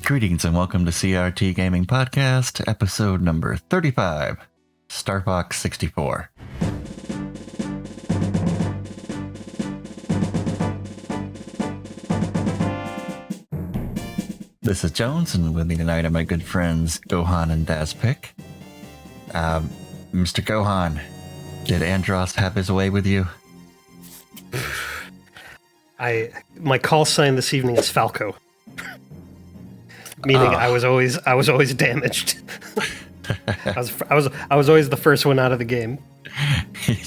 Greetings and welcome to CRT Gaming Podcast, episode number 35, Star Fox 64. This is Jones, and with me tonight are my good friends Gohan and Dazpic. Mr. Gohan, did Andross have his way with you? My call sign this evening is Falco. Meaning I was always damaged. I was always the first one out of the game.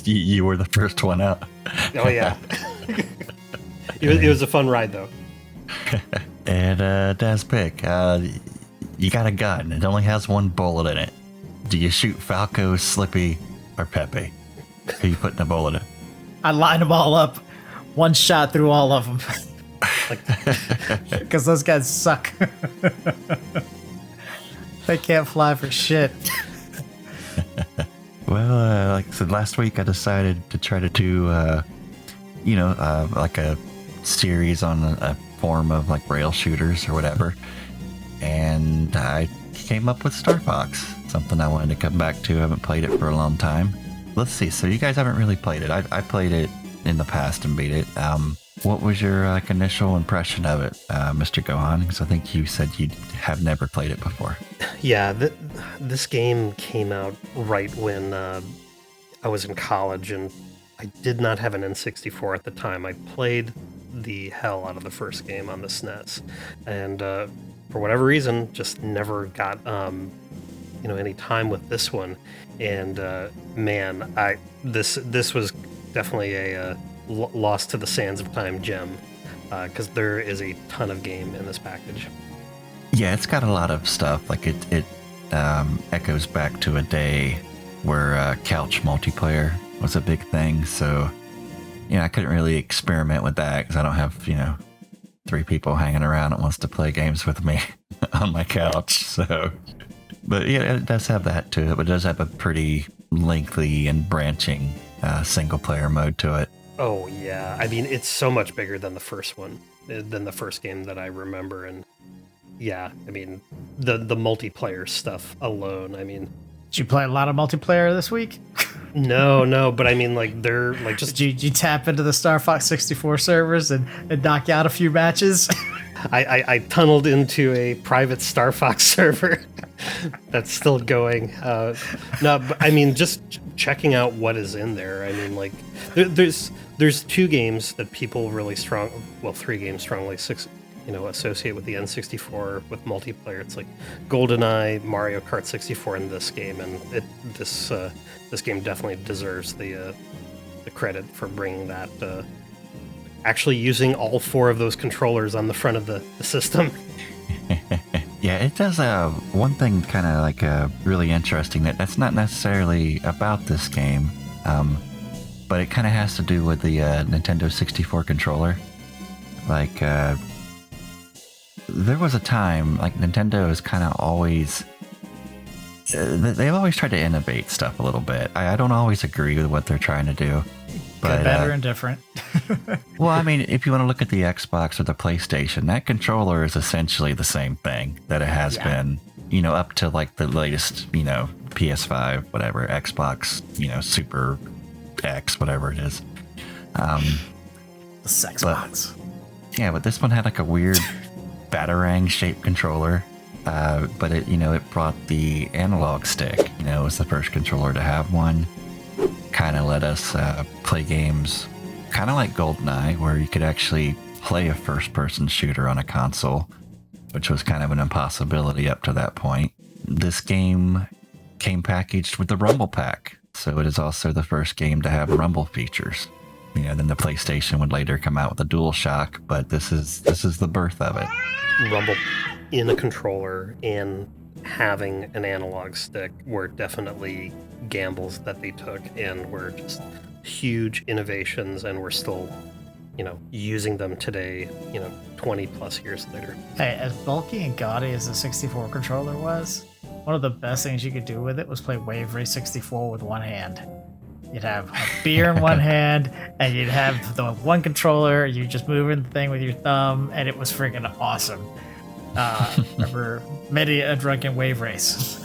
You were the first one out. Oh yeah. It was a fun ride though. And Dazpic, you got a gun. It only has one bullet in it. Do you shoot Falco, Slippy, or Pepe? Who you putting a bullet in? I line them all up. One shot through all of them. Because those guys suck. They can't fly for shit. Well, like I said, last week I decided to try to do, like a series on a form of like rail shooters or whatever. And I came up with Star Fox, something I wanted to come back to. I haven't played it for a long time. Let's see. So you guys haven't really played it. I played it in the past and beat it. What was your initial impression of it, Mr. Gohan? Because I think you said you have never played it before. Yeah, this game came out right when I was in college, and I did not have an N64 at the time. I played the hell out of the first game on the SNES, and for whatever reason, just never got any time with this one. And man, this was definitely a lost to the sands of time gem, because there is a ton of game in this package. Yeah, it's got a lot of stuff. Like it echoes back to a day where couch multiplayer was a big thing. So, I couldn't really experiment with that because I don't have, 3 people hanging around that wants to play games with me on my couch. So, but yeah, it does have that to it. But it does have a pretty lengthy and branching single player mode to it. Oh yeah, I mean it's so much bigger than the first one, than the first game that I remember, and yeah, I mean the multiplayer stuff alone. I mean, did you play a lot of multiplayer this week? No, but I mean like they're like just. Did you tap into the Star Fox 64 servers and knock out a few matches? I tunneled into a private Star Fox server that's still going. No, but I mean just checking out what is in there. I mean like there's 2 games that people really 3 games strongly associate with the N64 with multiplayer. It's like GoldenEye, Mario Kart 64, and this game, and this game definitely deserves the credit for bringing that. Actually using all 4 of those controllers on the front of the system. Yeah, it does one thing kind of like really interesting that's not necessarily about this game, but it kind of has to do with the Nintendo 64 controller. Like, there was a time, like Nintendo has kind of always... they've always tried to innovate stuff a little bit. I don't always agree with what they're trying to do. But, good, better, and different. Well, I mean, if you want to look at the Xbox or the PlayStation, that controller is essentially the same thing that it has been, up to like the latest, PS5, whatever, Xbox, Super X, whatever it is. The Xbox. Yeah, but this one had like a weird Batarang-shaped controller. But it, it brought the analog stick. It was the first controller to have one. Kind of let us play games kind of like GoldenEye, where you could actually play a first-person shooter on a console, which was kind of an impossibility up to that point. This game came packaged with the Rumble Pack, so it is also the first game to have Rumble features. Then the PlayStation would later come out with a DualShock, but this is the birth of it. Rumble in a controller and having an analog stick were definitely gambles that they took and were just huge innovations, and we're still using them today 20 plus years later. Hey, as bulky and gaudy as the 64 controller was, one of the best things you could do with it was play Wave Race 64 with one hand. You'd have a beer in one hand, and you'd have the one controller, you just moving the thing with your thumb, and it was freaking awesome. Remember many a drunken wave race.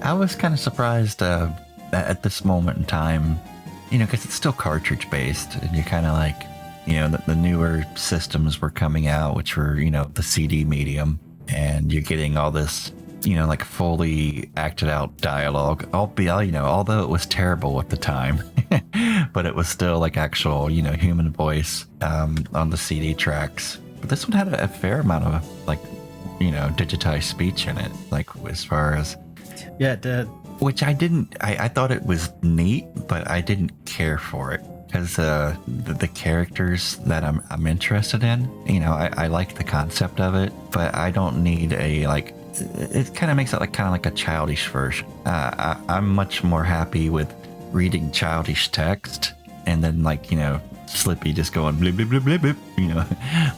I was kind of surprised at this moment in time, because it's still cartridge based, and you kind of like, the newer systems were coming out, which were, the CD medium, and you're getting all this, like fully acted out dialogue, although it was terrible at the time, but it was still like actual, human voice on the CD tracks. But this one had a fair amount of like, digitized speech in it, like as far as. Yeah, it did. Which I didn't, I thought it was neat, but I didn't care for it. Because the characters that I'm interested in, I like the concept of it, but I don't need it kind of makes it kind of like a childish version. I'm much more happy with reading childish text and then Slippy just going blip, blip, blip, blip, blip,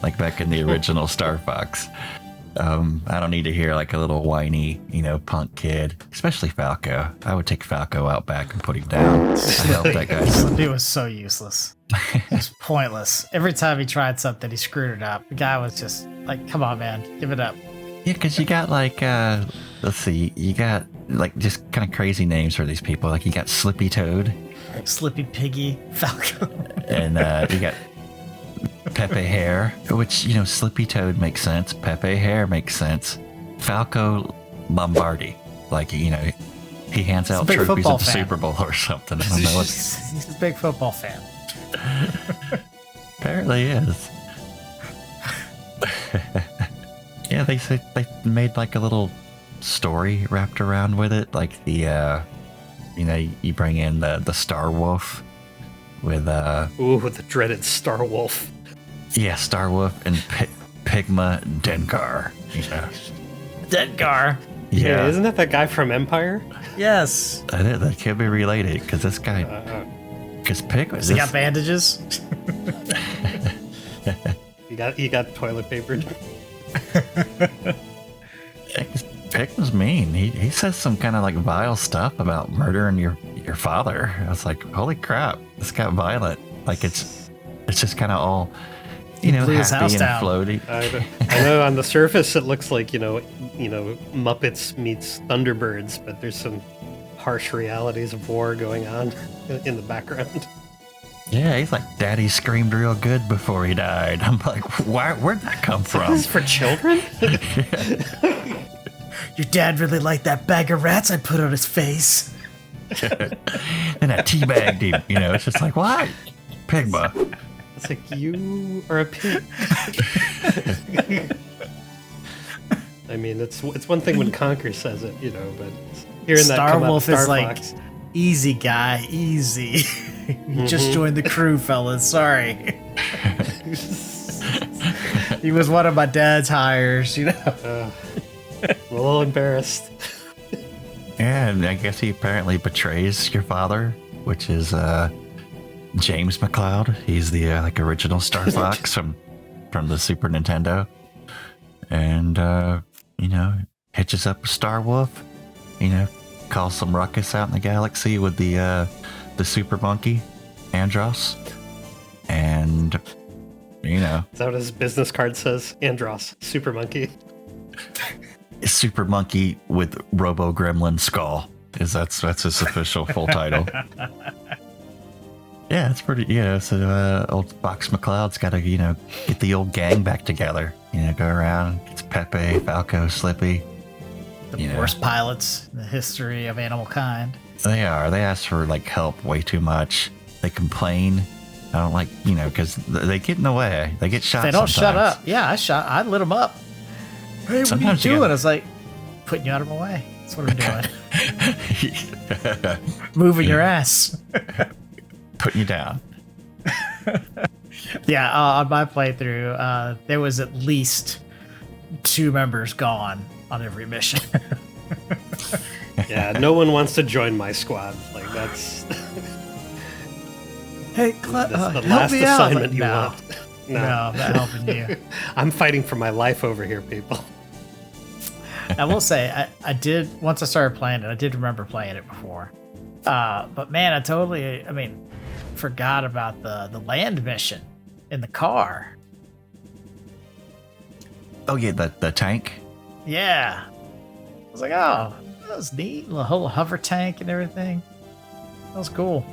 like back in the original Star Fox. I don't need to hear like a little whiny, punk kid, especially Falco. I would take Falco out back and put him down. I helped that guy. Slippy was so useless. It was pointless. Every time he tried something, he screwed it up. The guy was just like, come on, man, give it up. Yeah, because you got let's see, you got just kind of crazy names for these people. Like you got Slippy Toad. Slippy Piggy, Falco. And you got Pepe Hair, which, Slippy Toad makes sense. Pepe Hair makes sense. Falco Lombardi, he hands out trophies at the Super Bowl or something. I don't know He's a big football fan. Apparently is. Yeah, they said they made like a little story wrapped around with it, like the you bring in the Star Wolf with the dreaded Star Wolf. Yeah, Star Wolf and Pigma Dengar. Dengar. Yeah, isn't that guy from Empire? Yes. That could be related because this guy, because Pigma. He got bandages. He got toilet papered. Pigma's mean. He says some kind of like vile stuff about murdering your father. I was like, holy crap, this got violent. Like it's just kind of all, happy and floaty. I know on the surface it looks like Muppets meets Thunderbirds, but there's some harsh realities of war going on in the background. Yeah, he's like, Daddy screamed real good before he died. I'm like, where'd that come from? This is for children? Your dad really liked that bag of rats I put on his face. And I teabagged him. It's just like, what? Pigma. It's like, you are a pig. I mean, it's one thing when Conker says it, but hearing that come out of Star Fox. Like, easy guy, easy. You just joined the crew, fellas. Sorry. He was one of my dad's hires, I'm a little embarrassed. Yeah, and I guess he apparently betrays your father, which is James McCloud. He's the original Star Fox from the Super Nintendo, and hitches up with Star Wolf. Calls some ruckus out in the galaxy with the Super Monkey, Andross, and Is that what his business card says? Andross, Super Monkey. Super Monkey with Robo Gremlin Skull. That's his official full title. Yeah, it's pretty. So old Fox McCloud's got to get the old gang back together. Go around. It's Pepe, Falco, Slippy. The worst pilots in the history of animal kind. They are. They ask for help way too much. They complain. I don't because they get in the way. They get shot. They don't sometimes. shut up. Yeah, I lit them up. Hey, what Sometimes are you doing? I was like, putting you out of my way. That's what I'm doing. Moving your ass. Putting you down. Yeah, on my playthrough, there was at least 2 members gone on every mission. Yeah, no one wants to join my squad. That's... Hey, that's the help last me out. assignment you want. No, I'm not helping you. I'm fighting for my life over here, people. I will say, I did, once I started playing it, I did remember playing it before. But man, I forgot about the land mission in the car. Oh yeah, the tank. Yeah. I was like, oh, that was neat. The whole hover tank and everything. That was cool.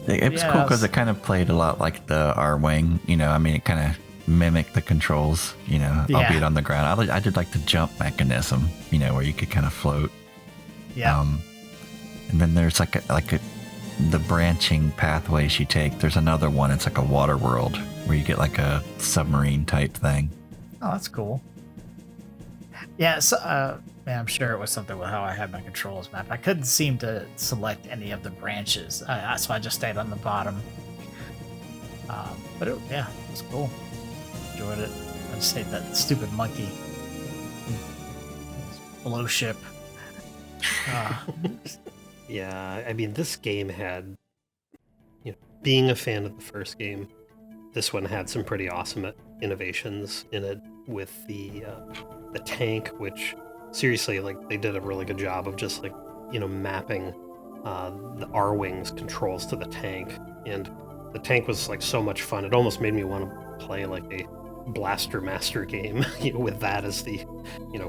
It was cool because it kind of played a lot like the Arwing. I mean, it kind of mimicked the controls. Albeit on the ground. I did like the jump mechanism. Where you could kind of float. Yeah. And then there's the branching pathways you take. There's another one. It's like a water world where you get like a submarine type thing. Oh, that's cool. Yeah, so, I'm sure it was something with how I had my controls mapped. I couldn't seem to select any of the branches, so I just stayed on the bottom. But it was cool. Enjoyed it. I just hate that stupid monkey. Blow ship. Yeah, I mean, this game had, being a fan of the first game, this one had some pretty awesome innovations in it with the tank, which seriously, they did a really good job of just mapping the Arwing's controls to the tank, and the tank was so much fun. It almost made me want to play a Blaster Master game, with that as the,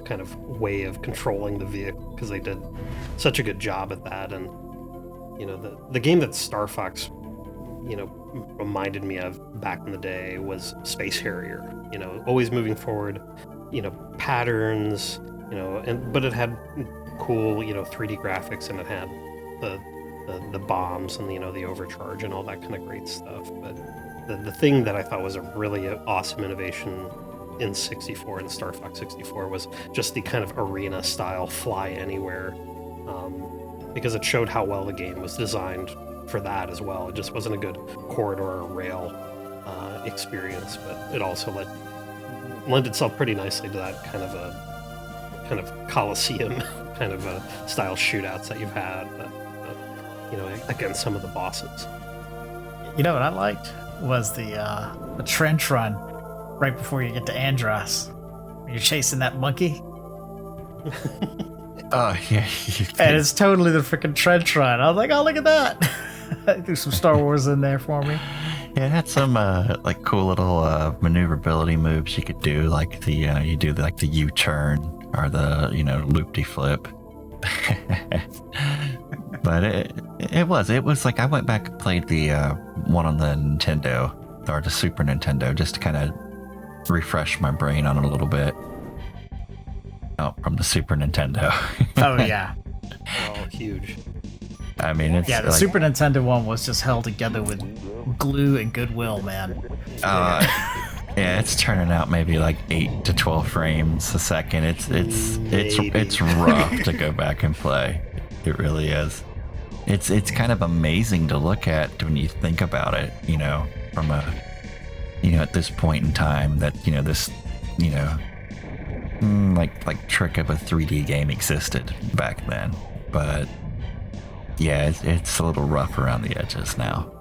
kind of way of controlling the vehicle, because they did such a good job at that. And, the game that Star Fox, reminded me of back in the day was Space Harrier, always moving forward, patterns, but it had cool, 3D graphics, and it had the bombs and, the overcharge and all that kind of great stuff. But the thing that I thought was a really awesome innovation in 64 and Star Fox 64 was just the kind of arena style fly anywhere, because it showed how well the game was designed for that as well. It just wasn't a good corridor or rail experience, but it also lent itself pretty nicely to that kind of Coliseum kind of style shootouts that you've had, against some of the bosses. What I liked was the trench run right before you get to Andross. You're chasing that monkey. Oh yeah. And it's totally the freaking trench run. I was like, oh, look at that. Threw some Star Wars in there for me. Yeah, it had some cool little maneuverability moves you could do, like the you do the U-turn or the loop-de-flip. But it was I went back and played the one on the Nintendo or the Super Nintendo just to kind of refresh my brain on it a little bit. Oh, from the Super Nintendo. Oh yeah. Oh, huge. I mean, it's the Super Nintendo one was just held together with glue and goodwill, man. Yeah, it's turning out maybe 8 to 12 frames a second. It's rough to go back and play. It really is. It's kind of amazing to look at when you think about it, from at this point in time that, this, trick of a 3D game existed back then. But yeah, it's a little rough around the edges now.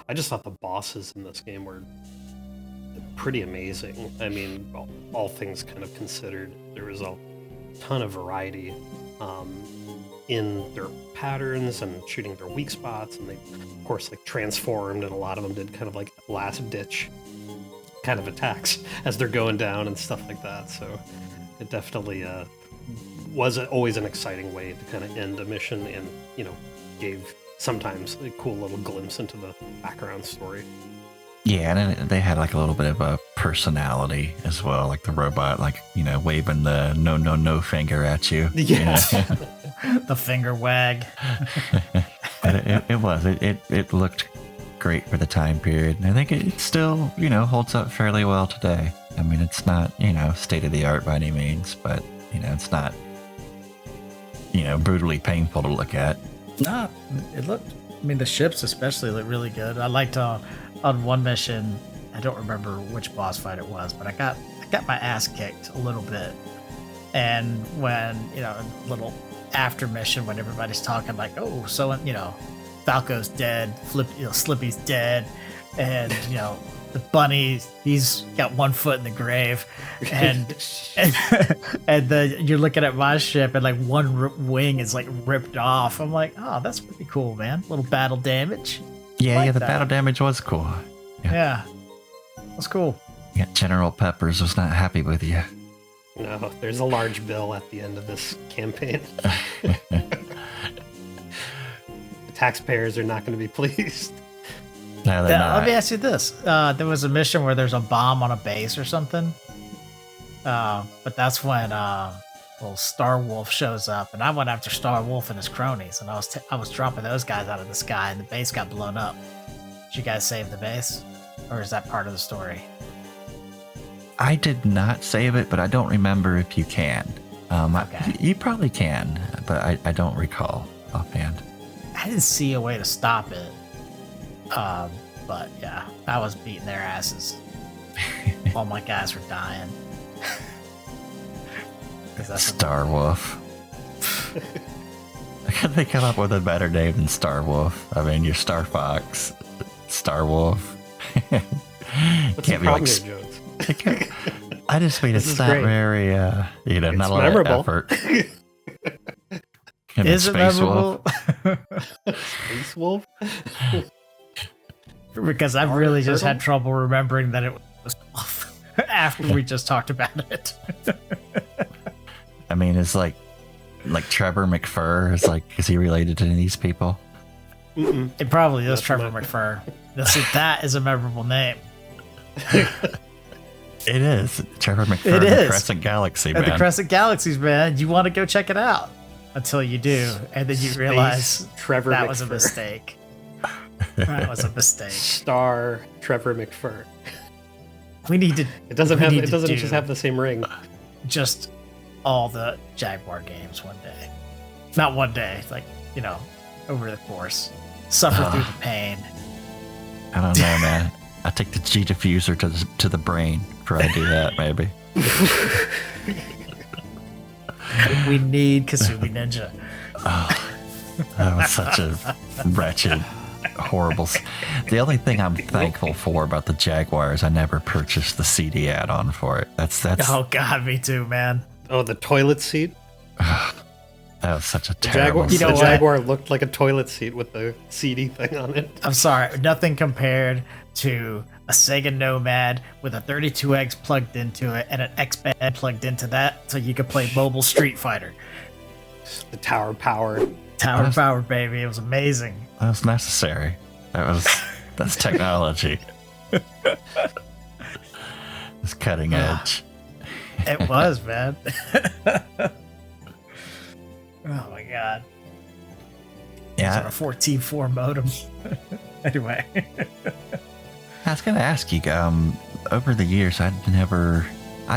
I just thought the bosses in this game were pretty amazing. I mean, all things kind of considered, there was a ton of variety in their patterns and shooting their weak spots, and they, of course, transformed, and a lot of them did kind of last-ditch kind of attacks as they're going down and stuff like that. So it definitely was always an exciting way to kind of end a mission, and gave sometimes a cool little glimpse into the background story. Yeah, and they had a little bit of a personality as well, like the robot, waving the no finger at you. Yes. The finger wag. But it looked great for the time period, and I think it still, holds up fairly well today. I mean, it's not, state of the art by any means, but, it's not, brutally painful to look at. Nah, it looked, the ships especially looked really good. I liked on one mission, I don't remember which boss fight it was, but I got my ass kicked a little bit. And when, a little after mission when everybody's talking oh, so, Falco's dead, Slippy's dead, and, the bunny, he's got one foot in the grave, and you're looking at my ship, and one wing is ripped off. I'm like, oh, that's pretty cool, man. Little battle damage. Yeah, the battle damage was cool. Yeah. That's cool. Yeah, General Peppers was not happy with you. No, there's a large bill at the end of this campaign. Taxpayers are not going to be pleased. No, they're not. Let me ask you this. There was a mission where there's a bomb on a base or something. But that's when little Star Wolf shows up, and I went after Star Wolf and his cronies, and I was dropping those guys out of the sky, and the base got blown up. Did you guys save the base? Or is that part of the story? I did not save it, but I don't remember if you can. Okay. You probably can, but I don't recall offhand. I didn't see a way to stop it. But yeah, I was beating their asses. All my guys were dying. Star Wolf. They come up with a better name than Star Wolf. I mean, you're Star Fox, Star Wolf. What's the problem here, Jones? I just mean it's not great. Very, not a lot memorable. of effort. Is it memorable? Space Wolf? Because I've really just had trouble remembering that it was off after we just talked about it. I mean, it's like Trevor McFur. It's like, is he related to any of these people? Mm-mm. It probably is Trevor McFur. That is a memorable name. It is. Trevor McFur in the Crescent Galaxy, man. The Crescent Galaxies, man. You want to go check it out until you do, and then you realize Trevor that McFur. was a mistake. That was a mistake. Star Trevor McFur. We need to. It doesn't just have the same ring. Just all the Jaguar games one day. Not one day, like, over the course. Suffer through the pain. I don't know, man. I take the G-Diffusser to the brain before I do that, maybe. We need Kasumi Ninja. Oh, that was such a wretched, horrible. The only thing I'm thankful for about the Jaguar is I never purchased the CD add-on for it. That's. Oh God, me too, man. Oh, the toilet seat. That was such a terrible. The Jaguar looked like a toilet seat with the CD thing on it. I'm sorry, nothing compared to a Sega Nomad with a 32X plugged into it and an X-Band plugged into that, so you could play mobile Street Fighter. The Tower Power. Power, baby! It was amazing. That was necessary. That's technology. It's cutting edge. It was, man. Oh my God. Yeah. It's on a 14.4 modem. Anyway. I was going to ask you, over the years, I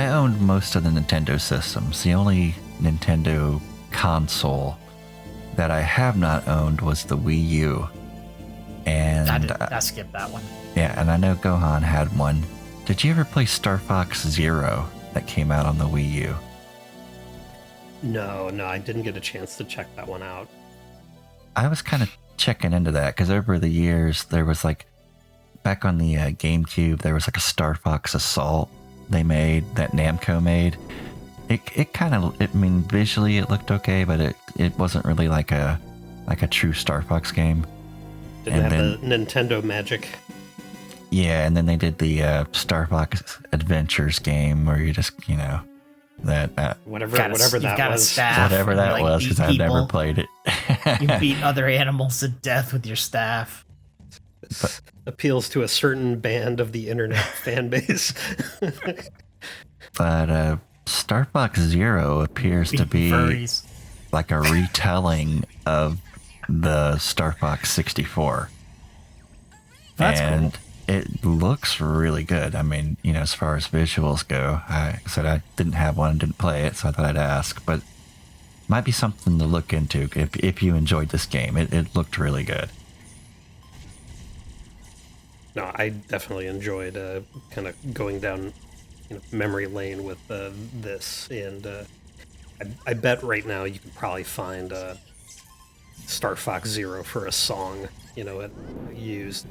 owned most of the Nintendo systems. The only Nintendo console that I have not owned was the Wii U. And I skipped that one. Yeah, and I know Gohan had one. Did you ever play Star Fox Zero that came out on the Wii U? No, I didn't get a chance to check that one out. I was kind of checking into that because over the years there was back on the GameCube, there was a Star Fox Assault they made, that Namco made. Visually it looked okay, but it wasn't really like a true Star Fox game. Didn't have the Nintendo magic. Yeah, and then they did the Star Fox Adventures game where you just, whatever that was. Whatever that was, because I've never played it. You beat other animals to death with your staff. But appeals to a certain band of the internet fan base. But Star Fox Zero appears to be furries. Like a retelling of the Star Fox 64. That's and cool. It looks really good. I mean, as far as visuals go, I said I didn't have one, didn't play it, so I thought I'd ask. But might be something to look into if you enjoyed this game. It looked really good. No, I definitely enjoyed kind of going down memory lane with this, and I bet right now you could probably find Star Fox Zero for a song, it used.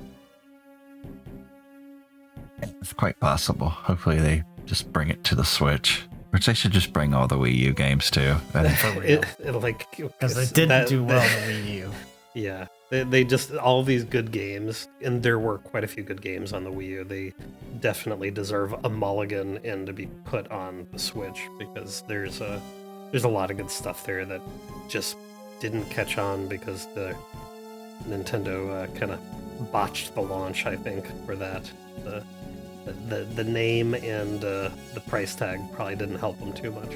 It's quite possible. Hopefully they just bring it to the Switch, which they should just bring all the Wii U games to. Because they didn't do well on the Wii U. Yeah. They just, all these good games, and there were quite a few good games on the Wii U, they definitely deserve a mulligan and to be put on the Switch, because there's a lot of good stuff there that just didn't catch on because the Nintendo kind of botched the launch, I think, for that. The name and the price tag probably didn't help them too much.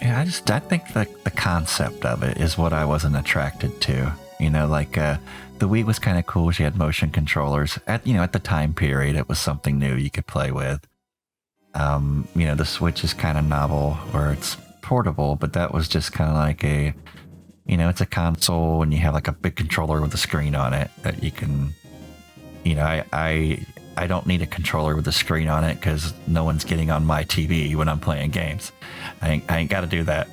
Yeah, I think the concept of it is what I wasn't attracted to. You know, like the Wii was kind of cool. She had motion controllers. At the time period, it was something new you could play with. The Switch is kind of novel, where it's portable, but that was just kind of like it's a console, and you have like a big controller with a screen on it that you can. I don't need a controller with a screen on it because no one's getting on my TV when I'm playing games. I ain't got to do that.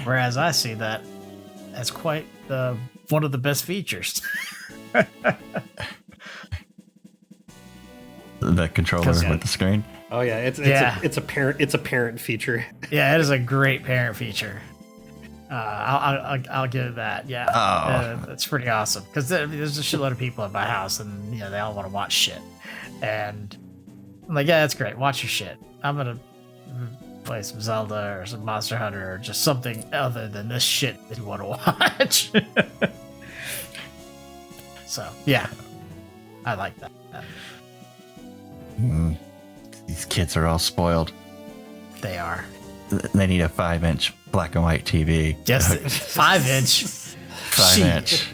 Whereas I see that as quite one of the best features. The controller with the screen. Oh yeah, it's a parent feature. Yeah, it is a great parent feature. I'll give it that. Yeah, that's pretty awesome, because there's a shitload of people at my house, and they all want to watch shit, and I'm like, yeah, that's great. Watch your shit. I'm gonna play some Zelda or some Monster Hunter or just something other than this shit that you want to watch. So yeah, I like that. These kids are all spoiled. They are. They need a 5-inch black and white TV. Just 5-inch. 5-inch.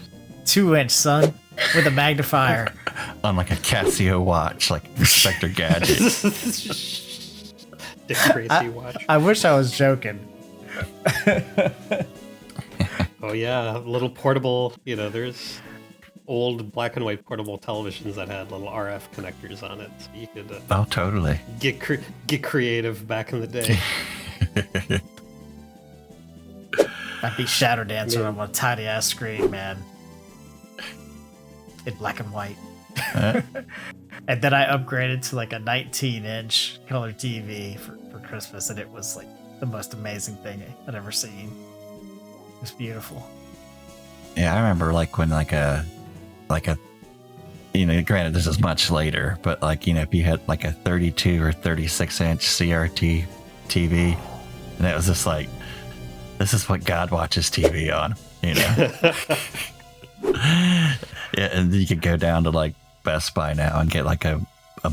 2-inch, son, with a magnifier. On like a Casio watch, like Inspector Gadget. The crazy watch. I wish I was joking. Oh yeah, little portable. There's old black and white portable televisions that had little RF connectors on it, so you could. Oh, totally. Get creative back in the day. I'd be Shadow Dancer on a tiny ass screen, man. In black and white. And then I upgraded to like a 19-inch color TV for Christmas, and it was like the most amazing thing I'd ever seen. It was beautiful. Yeah, I remember like when granted this is much later, but if you had like a 32 or 36-inch CRT TV, and it was just like, this is what God watches TV on, Yeah, and you could go down to like Best Buy now and get like a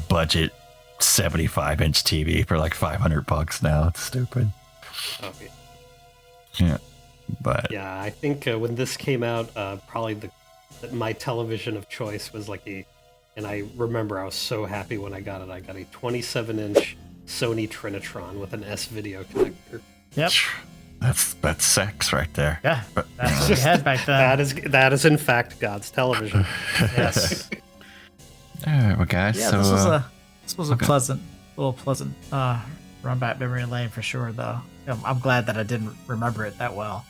budget 75-inch TV for like $500 now. It's stupid. Oh, yeah. But yeah, I think when this came out, probably my television of choice was and I remember I was so happy when I got it. I got a 27-inch Sony Trinitron with an S-video connector. Yep. That's sex right there. Yeah, that's what we had back then. That is in fact God's television. Yes. All right, well, guys. Yeah, so this was a pleasant run back memory lane for sure. Though I'm glad that I didn't remember it that well.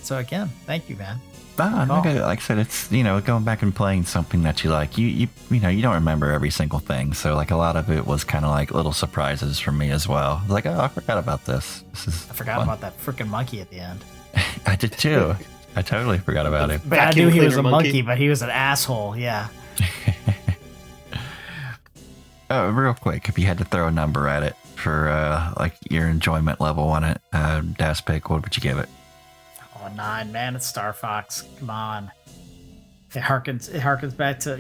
So again, thank you, man. Like I said, it's going back and playing something that you like. You don't remember every single thing, so like a lot of it was kind of like little surprises for me as well. Like, oh, I forgot about this. I forgot about that freaking monkey at the end. I did too. I totally forgot about it. But I knew he was a monkey, but he was an asshole. Yeah. Real quick, if you had to throw a number at it for like your enjoyment level on it, Das Pick, what would you give it? 9, man. It's Star Fox. Come on. It harkens back to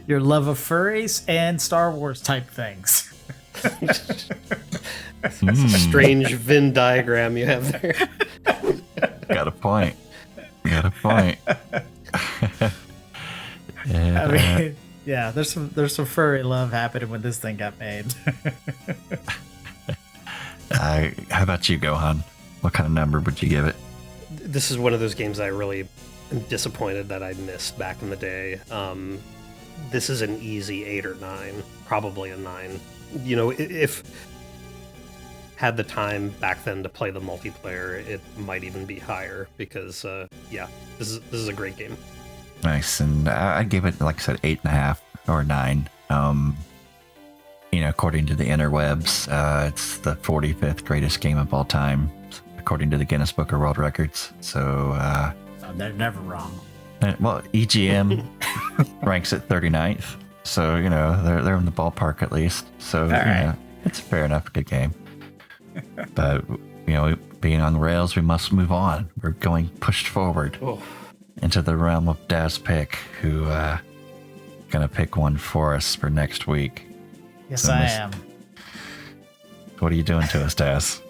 your love of furries and Star Wars type things. That's a strange Venn diagram you have there. Got a point. And, I mean, yeah, there's some furry love happening when this thing got made. How about you, Gohan? What kind of number would you give it? This is one of those games I really am disappointed that I missed back in the day. This is an easy 8 or 9, probably a 9. If had the time back then to play the multiplayer, it might even be higher because, this is a great game. Nice, and I'd give it, like I said, 8.5 or 9. According to the interwebs, it's the 45th greatest game of all time, according to the Guinness Book of World Records. So they're never wrong. Well, EGM ranks at 39th, so you know they're in the ballpark at least. So you know, it's a fair enough good game. But you know, being on the rails, we must move on. We're going pushed forward into the realm of Daz Pick, who gonna pick one for us for next week. Yes, I am. What are you doing to us, Daz?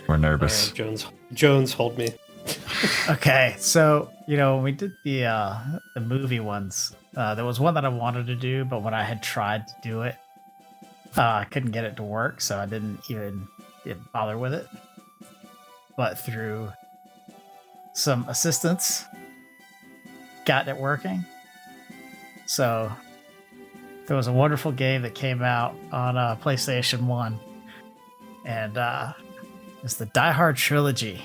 We're nervous. Right, Jones, hold me. Okay, so you know when we did the movie ones, there was one that I wanted to do, but when I had tried to do it, I couldn't get it to work, so I didn't even bother with it. But through some assistance, got it working. So there was a wonderful game that came out on PlayStation 1, and it's the Die Hard trilogy.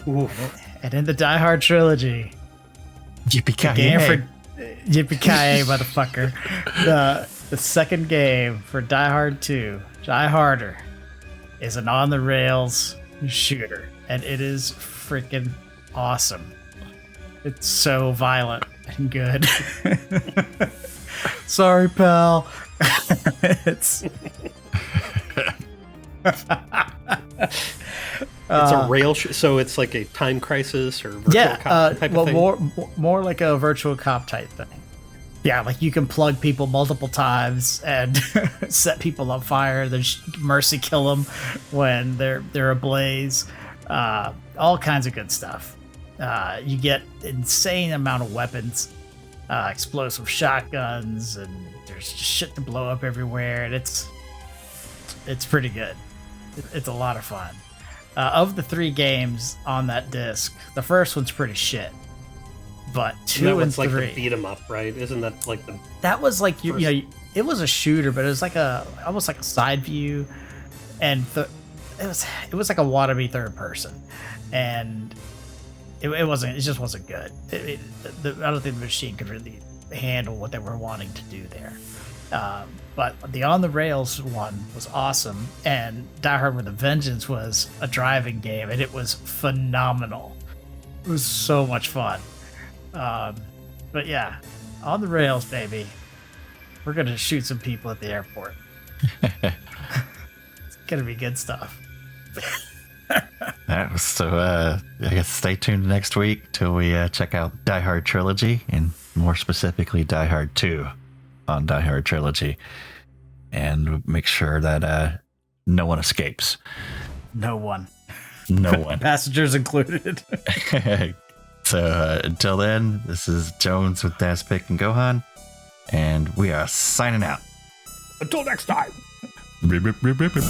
Oof. And in the Die Hard trilogy, Yippee-ki-yay. Yippee-ki-yay, motherfucker. The second game for Die Hard 2, Die Harder, is an on-the-rails shooter, and it is freaking awesome. It's so violent and good. Sorry, pal. It's a rail, so it's like a time crisis or virtual cop type of thing? more like a virtual cop type thing. Yeah, like you can plug people multiple times and set people on fire. There's mercy kill them when they're ablaze. All kinds of good stuff. You get insane amount of weapons, explosive shotguns, and there's just shit to blow up everywhere, and it's pretty good. It's a lot of fun. Of the 3 games on that disc, the first one's pretty shit. But 2 and 3, like the beat 'em up, right? Isn't that like the? That was like you know, it was a shooter, but it was like almost like a side view, and it was like a wannabe third person, and it just wasn't good. I don't think the machine could really handle what they were wanting to do there. But the On the Rails one was awesome, and Die Hard with a Vengeance was a driving game, and it was phenomenal. It was so much fun. But yeah, On the Rails, baby. We're gonna shoot some people at the airport. It's gonna be good stuff. So I guess stay tuned next week till we check out Die Hard Trilogy, and more specifically Die Hard 2 on Die Hard Trilogy, and make sure that no one escapes. No one. Passengers included. So until then, this is Jones with Daz Pick and Gohan, and we are signing out. Until next time. Beep, beep, beep, beep, beep.